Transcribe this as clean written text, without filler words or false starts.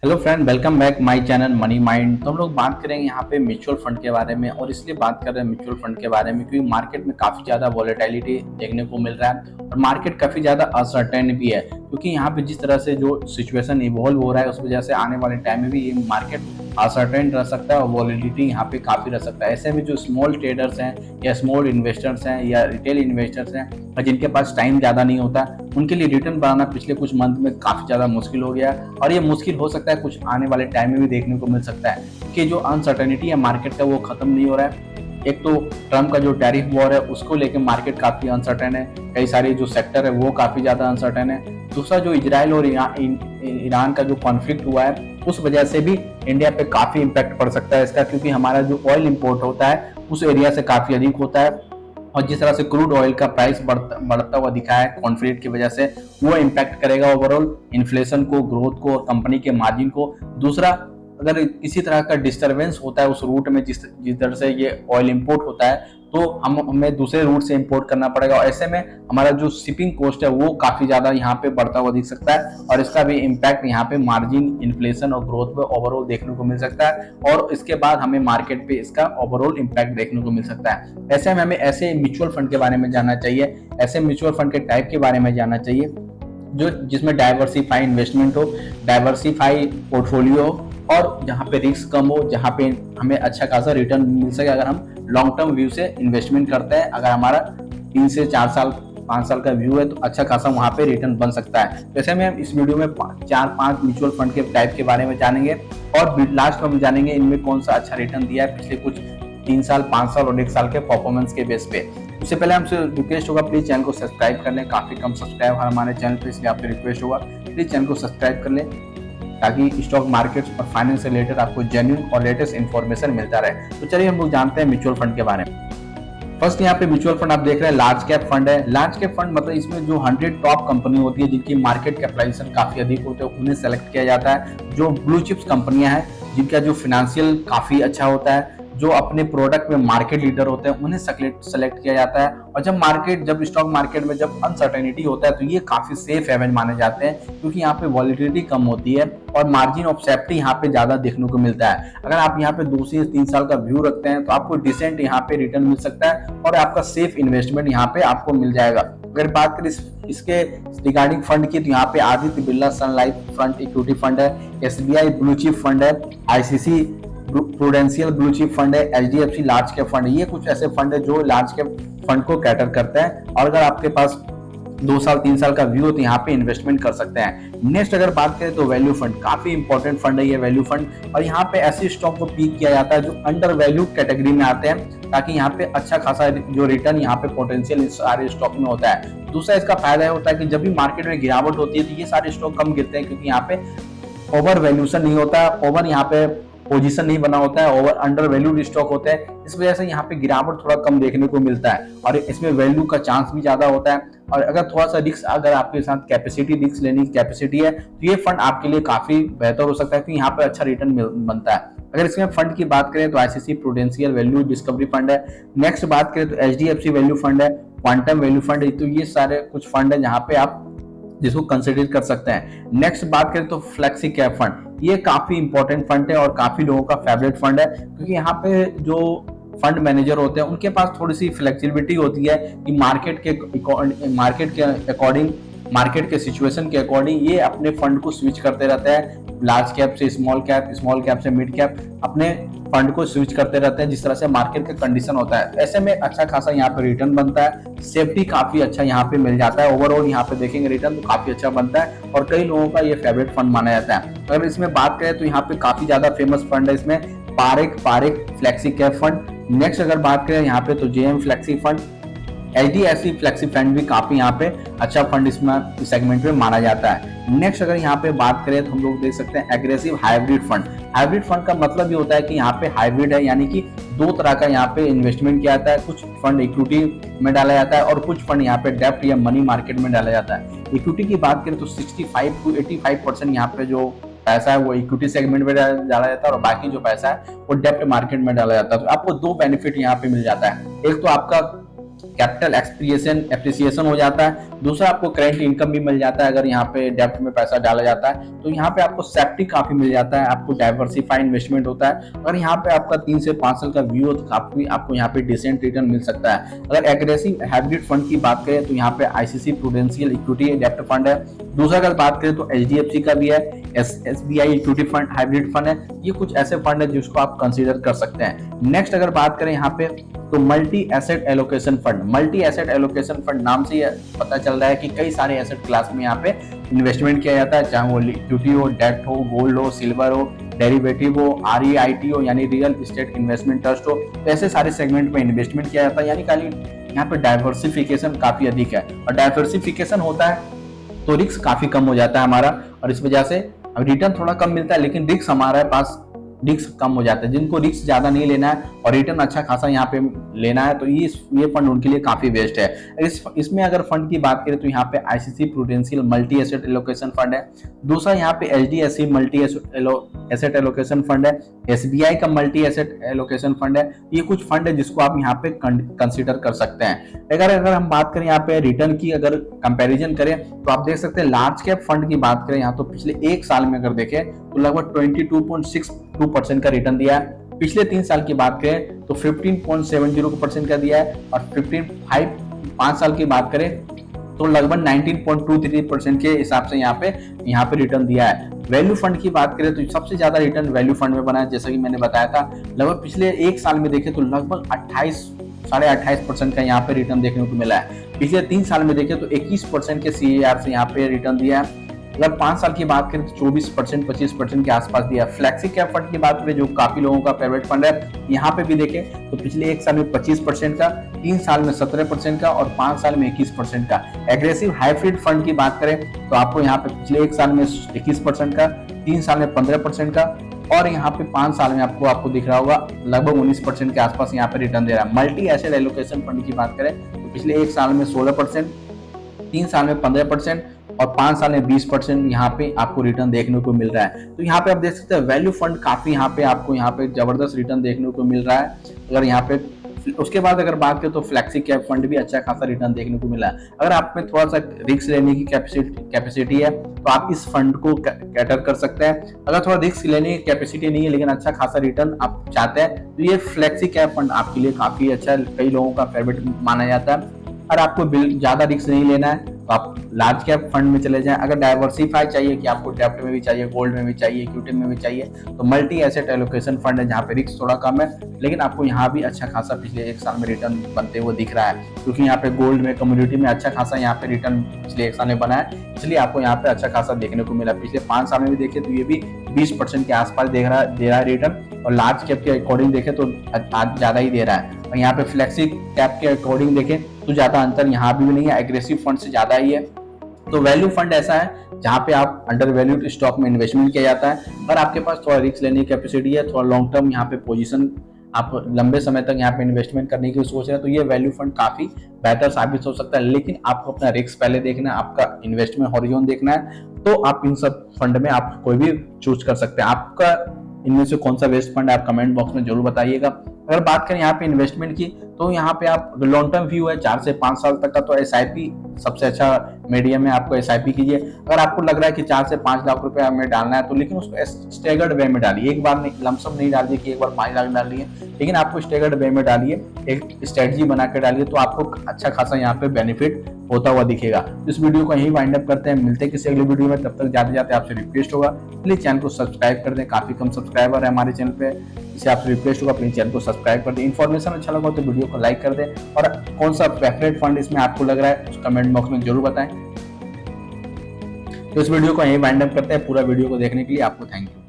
Hello friend, welcome back my channel money mind. तो हम लोग बात करेंगे यहाँ पे म्यूचुअल फंड के बारे में, और इसलिए बात कर रहे हैं म्यूचुअल फंड के बारे में क्योंकि मार्केट में काफ़ी ज़्यादा वॉलेटिलिटी देखने को मिल रहा है और मार्केट काफ़ी ज़्यादा अनसर्टेन भी है, क्योंकि यहाँ पे जिस तरह से जो सिचुएशन इवॉल्व हो रहा है उस वजह से आने वाले टाइम में भी ये मार्केट अनसर्टेन रह सकता है और वॉलेटिलिटी यहाँ पे काफ़ी रह सकता है। ऐसे में जो स्मॉल ट्रेडर्स हैं या स्मॉल इन्वेस्टर्स हैं या रिटेल इन्वेस्टर्स हैं और जिनके पास टाइम ज़्यादा नहीं होता, उनके लिए रिटर्न बनाना पिछले कुछ मंथ में काफ़ी ज़्यादा मुश्किल हो गया और ये मुश्किल हो सकता है कुछ आने वाले टाइम में भी देखने को मिल सकता है कि जो अनसर्टेनिटी है मार्केट का वो खत्म नहीं हो रहा है। एक तो ट्रम्प का जो टैरिफ वॉर है उसको लेकर मार्केट काफ़ी अनसर्टेन है, कई सारे जो सेक्टर है वो काफ़ी ज़्यादा अनसर्टेन है। दूसरा जो इजराइल और ईरान का जो कॉन्फ्लिक्ट हुआ है उस वजह से भी इंडिया पे काफ़ी इम्पैक्ट पड़ सकता है इसका, क्योंकि हमारा जो ऑयल इम्पोर्ट होता है उस एरिया से काफ़ी अधिक होता है और जिस तरह से क्रूड ऑयल का प्राइस बढ़ता हुआ दिखा है कॉन्फ्लिक्ट की वजह से, वो इम्पैक्ट करेगा ओवरऑल इन्फ्लेशन को, ग्रोथ को और कंपनी के मार्जिन को। दूसरा, अगर किसी तरह का डिस्टरबेंस होता है उस रूट में जिस तरह से ये ऑयल इंपोर्ट होता है तो हमें दूसरे रूट से इंपोर्ट करना पड़ेगा और ऐसे में हमारा जो शिपिंग कॉस्ट है वो काफ़ी ज़्यादा यहाँ पे बढ़ता हुआ दिख सकता है और इसका भी इम्पैक्ट यहाँ पे मार्जिन, इन्फ्लेशन और ग्रोथ पे ओवरऑल देखने को मिल सकता है और इसके बाद हमें मार्केट पे इसका ओवरऑल इम्पैक्ट देखने को मिल सकता है। ऐसे में हमें ऐसे म्यूचुअल फंड के बारे में जानना चाहिए, ऐसे म्यूचुअल फंड के टाइप के बारे में जानना चाहिए जो जिसमें डाइवर्सिफाई इन्वेस्टमेंट हो, डाइवर्सिफाई पोर्टफोलियो हो और जहाँ पे रिस्क कम हो, जहाँ पे हमें अच्छा खासा रिटर्न मिल सके अगर हम लॉन्ग टर्म व्यू से इन्वेस्टमेंट करते हैं। अगर हमारा 3 से 4 साल 5 साल का व्यू है तो अच्छा खासा वहाँ पे रिटर्न बन सकता है। जैसे में हम इस वीडियो में 4-5 म्यूचुअल फंड के टाइप के बारे में जानेंगे और लास्ट में हम जानेंगे इनमें कौन सा अच्छा रिटर्न दिया है पिछले कुछ 3 साल, 5 साल और 1 साल के परफॉर्मेंस के बेस पे। उससे पहले हमसे रिक्वेस्ट होगा प्लीज चैनल को सब्सक्राइब कर लें, काफी कम सब्सक्राइब है हमारे चैनल पे, इसलिए आपसे रिक्वेस्ट होगा प्लीज चैनल को सब्सक्राइब कर लें ताकि स्टॉक मार्केट्स और फाइनेंस से रिलेटेड आपको जेन्युइन और लेटेस्ट इन्फॉर्मेशन मिलता रहे। तो चलिए हम लोग जानते हैं म्यूचुअल फंड के बारे में। फर्स्ट यहाँ पे म्यूचुअल फंड आप देख रहे हैं लार्ज कैप फंड है। लार्ज कैप फंड मतलब इसमें जो 100 टॉप कंपनी होती है जिनकी मार्केट कैपिटलाइजेशन काफी अधिक होते हैं उन्हें सेलेक्ट किया जाता है। जो ब्लू चिप्स कंपनियां हैं जिनका जो फिनेंशियल काफी अच्छा होता है, जो अपने प्रोडक्ट में मार्केट लीडर होते हैं उन्हें सेलेक्ट किया जाता है। और जब स्टॉक मार्केट में जब अनसर्टेनिटी होता है तो ये काफी सेफ हेवन माने जाते हैं क्योंकि यहाँ पे वॉलिटिलिटी कम होती है और मार्जिन ऑफ सेफ्टी यहाँ पे ज्यादा देखने को मिलता है। अगर आप यहाँ पे 2 से 3 साल का व्यू रखते हैं तो आपको डिसेंट यहाँ पे रिटर्न मिल सकता है और आपका सेफ इन्वेस्टमेंट यहाँ पे आपको मिल जाएगा। अगर बात करें इसके रिगार्डिंग फंड की तो यहाँ पे आदित्य बिरला सन लाइफ फ्रंट इक्विटी फंड है, SBI ब्लू चिप फंड है, ICC prudential blue chip fund है, HDFC लार्ज कैप फंड है। ये कुछ ऐसे फंड है जो लार्ज कैप फंड को कैटर करते हैं और अगर आपके पास 2 साल 3 साल का व्यू हो तो यहाँ पे इन्वेस्टमेंट कर सकते हैं। नेक्स्ट अगर बात करें तो वैल्यू फंड, काफी इंपॉर्टेंट फंड है ये वैल्यू फंड और यहाँ पे ऐसे स्टॉक को पिक किया जाता है जो अंडर वैल्यू कैटेगरी में आते हैं ताकि यहाँ पे अच्छा खासा जो रिटर्न यहाँ पे पोटेंशियल सारे स्टॉक में होता है। दूसरा इसका फायदा होता है कि जब भी मार्केट में गिरावट होती है तो ये सारे स्टॉक कम गिरते हैं क्योंकि यहाँ पे ओवर वैल्यूशन नहीं होता है, ओवर यहाँ पे पोजीशन नहीं बना होता है, ओवर अंडर वैल्यूड स्टॉक होते हैं। इस वजह से यहाँ पे गिरावट थोड़ा कम देखने को मिलता है और इसमें वैल्यू का चांस भी ज्यादा होता है। और अगर थोड़ा सा रिस्क अगर आपके साथ रिस्क लेने की कैपेसिटी है तो ये फंड आपके लिए काफी बेहतर हो सकता है क्योंकि यहाँ पे अच्छा रिटर्न बनता है। अगर इसमें फंड की बात करें तो ICC prudential value discovery fund है। नेक्स्ट बात करें तो HDFC वैल्यू फंड है, क्वांटम वैल्यू फंड है। तो ये सारे कुछ फंड है जहाँ पे आप जिसको कंसिडर कर सकते हैं। नेक्स्ट बात करें तो फ्लेक्सी कैप फंड, ये काफी इंपॉर्टेंट फंड है और काफी लोगों का फेवरेट फंड है क्योंकि यहाँ पे जो फंड मैनेजर होते हैं उनके पास थोड़ी सी फ्लेक्सिबिलिटी होती है कि मार्केट के अकॉर्डिंग, मार्केट के सिचुएशन के अकॉर्डिंग ये अपने फंड को स्विच करते रहते हैं, लार्ज कैप से स्मॉल कैप से मिड कैप, अपने फंड को स्विच करते रहते हैं जिस तरह से मार्केट का कंडीशन होता है। ऐसे में अच्छा खासा यहाँ पे रिटर्न बनता है, सेफ्टी काफी अच्छा यहाँ पे मिल जाता है, ओवरऑल यहाँ पे देखेंगे रिटर्न तो काफी अच्छा बनता है और कई लोगों का ये फेवरेट फंड माना जाता है। अगर इसमें बात करें तो यहाँ पे काफी ज्यादा फेमस फंड है इसमें Parekh flexi cap fund. Next अगर बात करें यहाँ पे तो JM flexi fund, HDFC flexi fund भी काफी यहाँ पे अच्छा फंड इसमें इस सेगमेंट में माना जाता है। नेक्स्ट अगर यहाँ पे बात करें तो हम लोग देख सकते हैं aggressive hybrid fund. Hybrid fund का मतलब ये होता है कि यहाँ पे हाइब्रिड है यानी कि 2 तरह का यहाँ पे इन्वेस्टमेंट किया जाता है, कुछ फंड इक्विटी में डाला जाता है और कुछ फंड यहाँ पे डेब्ट या मनी मार्केट में डाला जाता है। इक्विटी की बात करें तो 65 to 85% यहाँ पे जो पैसा है वो इक्विटी सेगमेंट में डाला जाता है और बाकी जो पैसा है वो डेब्ट मार्केट में डाला जाता है। तो आपको 2 बेनिफिट यहाँ पे मिल जाता है, एक तो आपका कैपिटल एप्रिसिएशन हो जाता है, दूसरा आपको करेंट इनकम भी मिल जाता है अगर यहाँ पे डेप्ट में पैसा डाला जाता है, तो यहाँ पे आपको सेफ्टी काफी मिल जाता है, आपको डाइवर्सिफाई इन्वेस्टमेंट होता है। अगर यहाँ पे आपका 3 से 5 साल का व्यू हो तो काफी आपको यहाँ पे डिसेंट रिटर्न मिल सकता है। अगर एग्रेसिव हाइब्रिड फंड की बात करें तो यहाँ पे आईसीसी प्रूडेंशियल इक्विटी डेप्ट फंड है। दूसरा अगर बात करें तो एचडीएफसी का भी है, SBI equity fund hybrid fund है। ये कुछ ऐसे फंड है जिसको आप कंसीडर कर सकते हैं। नेक्स्ट अगर बात करें यहाँ पे तो multi asset allocation fund. Multi asset allocation fund नाम से पता चल रहा है कि कई सारे एसेट क्लास में यहाँ पे इन्वेस्टमेंट किया जाता है, चाहे वो इक्विटी हो, डेट हो, गोल्ड हो, सिल्वर हो, डेरिवेटिव हो, आरईआईटी हो यानी रियल एस्टेट इन्वेस्टमेंट ट्रस्ट हो, तो ऐसे सारे सेगमेंट में इन्वेस्टमेंट किया जाता है। यानी खाली यहाँ पे डाइवर्सिफिकेशन काफी अधिक है, और डाइवर्सिफिकेशन होता है तो रिस्क काफी कम हो जाता है हमारा, और इस वजह से रिटर्न थोड़ा कम मिलता है लेकिन रिस्क हमारे पास रिस्क कम हो जाता है। जिनको रिस्क ज्यादा नहीं लेना है और रिटर्न अच्छा खासा यहाँ पे लेना है तो ये फंड उनके लिए काफी बेस्ट है। इसमें अगर फंड की बात करें तो यहाँ पे ICC prudential multi asset allocation fund है। दूसरा यहाँ पे HDFC multi asset allocation fund है, एसबीआई का मल्टी एसेट एलोकेशन फंड है। ये कुछ फंड है जिसको आप यहाँ पे कंसिडर कर सकते हैं। अगर हम बात करें यहाँ पे रिटर्न की अगर कंपैरिजन करें तो आप देख सकते हैं लार्ज कैप फंड की बात करें यहाँ तो पिछले एक साल में अगर देखें तो लगभग 22.62% का रिटर्न दिया है। पिछले 3 साल की बात करें तो 15.70% का दिया है, और 5 साल की बात करें तो लगभग 19.23% के हिसाब से यहाँ पे रिटर्न दिया है। वैल्यू फंड की बात करें तो सबसे ज्यादा रिटर्न वैल्यू फंड में बना है, जैसा कि मैंने बताया था। लगभग पिछले एक साल में देखें तो लगभग 28.5% का यहाँ पे रिटर्न देखने को मिला है। पिछले 3 साल में देखें तो 21% के CAGR से यहाँ पे रिटर्न दिया है। अगर 5 साल की बात करें तो 24% 25% के आसपास दिया। फ्लैक्सी कैप फंड की बात करें जो काफी लोगों का फेवरेट फंड है, यहाँ पे भी देखें तो पिछले एक साल में 25% का, 3 साल में 17% का और 5 साल में 21% का। एग्रेसिव हाइब्रिड फंड की बात करें तो आपको यहाँ पे पिछले एक साल में 21% का, 3 साल में 15% का और यहाँ पे 5 साल में आपको दिख रहा होगा लगभग 19% के आसपास यहाँ पे रिटर्न दे रहा है। मल्टी एसेट एलोकेशन फंड की बात करें तो पिछले एक साल में 16%, 3 साल में 15% और 5 साल में 20% यहाँ पे आपको रिटर्न देखने को मिल रहा है। तो यहाँ पे आप देख सकते हैं वैल्यू फंड काफी यहाँ पे आपको यहाँ पे जबरदस्त रिटर्न देखने को मिल रहा है। अगर यहाँ पे उसके बाद अगर बात करें तो फ्लैक्सी कैप फंड भी अच्छा खासा रिटर्न देखने को मिला है। अगर आप में थोड़ा सा रिस्क लेने की कैपेसिटी है तो आप इस फंड को कैटर कर सकते हैं। अगर थोड़ा रिस्क लेने की कैपेसिटी नहीं है लेकिन अच्छा खासा रिटर्न आप चाहते हैं तो ये फ्लैक्सी कैप फंड आपके लिए काफी अच्छा, कई लोगों का फेवरेट माना जाता है। और आपको ज्यादा रिस्क नहीं लेना है तो आप लार्ज कैप फंड में चले जाएं। अगर डाइवर्सिफाई चाहिए कि आपको डेप्ट में भी चाहिए, गोल्ड में भी चाहिए, इक्विटी में भी चाहिए तो मल्टी एसेट एलोकेशन फंड है जहाँ पे रिस्क थोड़ा कम है लेकिन आपको यहाँ भी अच्छा खासा पिछले एक साल में रिटर्न बनते हुए दिख रहा है, क्योंकि यहाँ पे गोल्ड में कम्युनिटी में अच्छा खासा यहाँ पे रिटर्न पिछले एक साल में बना है, इसलिए आपको यहाँ पे अच्छा खासा देखने को मिला। पिछले 5 साल में भी देखे तो ये भी 20% के आसपास दे रहा है रिटर्न, और लार्ज कैप के अकॉर्डिंग देखे तो आज ज्यादा ही दे रहा है। और यहाँ पे फ्लेक्सी कैप के अकॉर्डिंग देखें तो ज्यादा अंतर यहाँ भी नहीं है, एग्रेसिव फंड से ज्यादा ही है। तो वैल्यू फंड ऐसा है जहाँ पे आप अंडर वैल्यूड स्टॉक में इन्वेस्टमेंट किया जाता है। अगर आपके पास थोड़ा रिस्क लेने की कैपेसिटी है, थोड़ा लॉन्ग टर्म यहाँ पे पोजीशन, आप लंबे समय तक यहाँ पे इन्वेस्टमेंट करने की सोच रहे हैं तो ये वैल्यू फंड काफी बेहतर साबित हो सकता है। लेकिन आपको अपना रिस्क पहले देखना है, आपका इन्वेस्टमेंट हॉरिजॉन देखना है, तो आप इन सब फंड में आप कोई भी चूज कर सकते हैं। आपका इनमें से कौन सा बेस्ट फंड है आप कमेंट बॉक्स में जरूर बताइएगा। अगर बात करें यहाँ पे इन्वेस्टमेंट की तो यहाँ पे आप लॉन्ग टर्म व्यू है 4 से 5 साल तक का तो SIP सबसे अच्छा मीडियम है, आपको SIP कीजिए। अगर आपको लग रहा है कि 4 से 5 लाख रुपए हमें डालना है तो लेकिन उसको स्टेगर्ड वे में डालिए, एक बार नहीं, लमसम नहीं डालिए कि एक बार 5 लाख डालिए, लेकिन आपको स्टेगर्ड वे में डालिए, एक स्ट्रेटजी बना के डालिए तो आपको अच्छा खासा यहाँ पे बेनिफिट होता हुआ दिखेगा। इस वीडियो को यहीं वाइंड अप करते हैं, मिलते हैं किसी अगले वीडियो में। तब तक जाते जाते आपसे रिक्वेस्ट होगा प्लीज चैनल को सब्सक्राइब कर दें, काफी कम सब्सक्राइबर है हमारे चैनल पे, इसे आपसे रिक्वेस्ट होगा प्लीज चैनल को सब्सक्राइब कर दें। इन्फॉर्मेशन अच्छा लगा तो वीडियो को लाइक कर दें, और कौन सा फेवरेट फंड इसमें आपको लग रहा है कमेंट बॉक्स में जरूर बताएं। तो इस वीडियो को यहीं वाइंड अप करते हैं। पूरा वीडियो को देखने के लिए आपको थैंक यू।